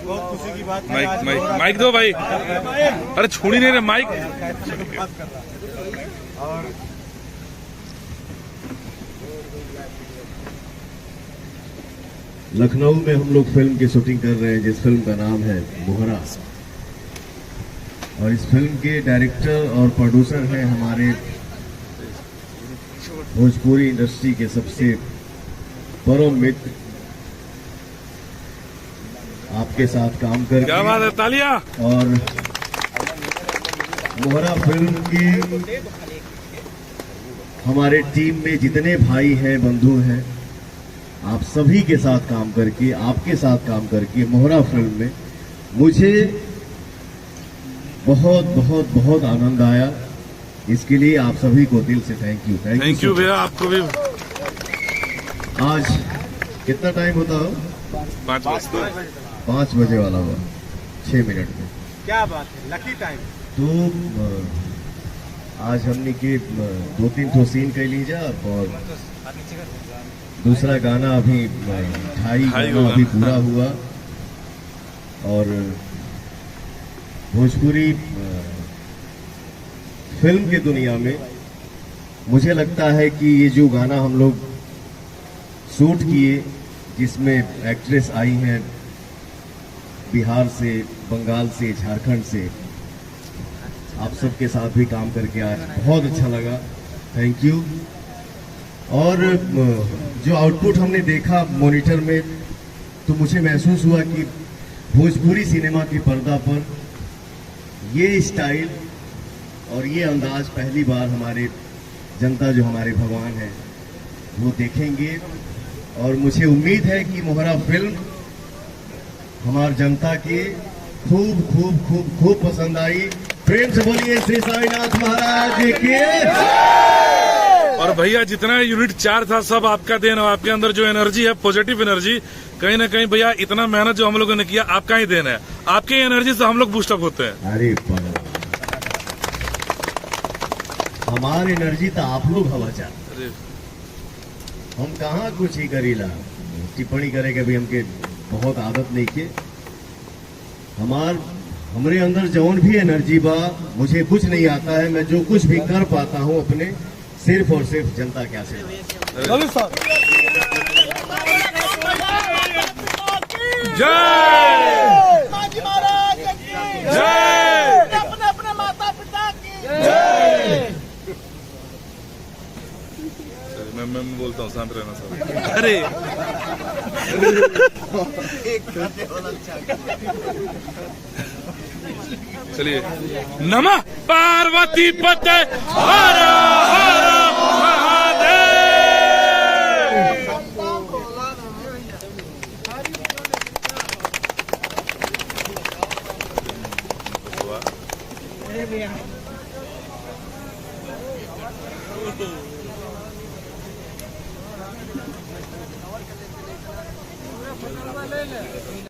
बहुत खुशी की बात है। माइक दो भाई। अरे छोड़ी नहीं रहे माइक। और लखनऊ में हम लोग फिल्म की शूटिंग कर रहे हैं, जिस फिल्म का नाम है मोहरा। और इस फिल्म के डायरेक्टर और प्रोड्यूसर हैं हमारे भोजपुरी इंडस्ट्री के सबसे परम मित्र। आपके साथ काम करके क्या बात है, तालियां। और मोहरा फिल्म की हमारे टीम में जितने भाई हैं, बंधु हैं, आप सभी के साथ काम करके, आपके साथ काम करके मोहरा फिल्म में मुझे बहुत बहुत बहुत आनंद आया। इसके लिए आप सभी को दिल से थैंक यू। थैंक यू भैया, आपको भी। आज कितना टाइम होता हो? 5 बजे वाला हुआ, 6 मिनट में। क्या बात है, लकी टाइम। तो आज हमने के 2-3 तो सीन कर लीजिए, और दूसरा गाना अभी 2.5 गाना अभी पूरा हुआ। और भोजपुरी फिल्म की दुनिया में मुझे लगता है कि ये जो गाना हम लोग शूट किए, जिसमें एक्ट्रेस आई हैं बिहार से, बंगाल से, झारखंड से, आप सबके साथ भी काम करके आज बहुत अच्छा लगा। Thank you. और जो आउटपुट हमने देखा मॉनिटर में, तो मुझे महसूस हुआ कि भोजपुरी सिनेमा की पर्दा पर ये स्टाइल और ये अंदाज पहली बार हमारे जनता, जो हमारे भगवान हैं, वो देखेंगे। और मुझे उम्मीद है कि मोहरा फिल्म हमारी जनता की खूब खूब खूब खूब पसंद आई। प्रेम से बोलिए श्री साईनाथ महाराज के। और भैया जितना यूनिट 4 था सब आपका देन, और आपके अंदर जो एनर्जी है, पॉजिटिव एनर्जी, कहीं ना कहीं भैया इतना मेहनत जो हम लोगों ने किया, आपका ही देन है। आपके एनर्जी से हम लोग बूस्टअप होते हैं। अरे हमारी एनर्जी तो आप लोग हवा चाहते, हम कहाँ कुछ ही करीला टिप्पणी करे के भी हमके बहुत आदत नहीं के। हमारे अंदर जौन भी एनर्जी बा, मुझे कुछ नहीं आता है। मैं जो कुछ भी कर पाता हूँ अपने सिर्फ और सिर्फ जनता के आशीर्वाद। जय जय। अपने माता पिता की मैं बोलता हूँ, शांत रहना सब। अरे चलिए। नमः पार्वती पते हर हर महादेव।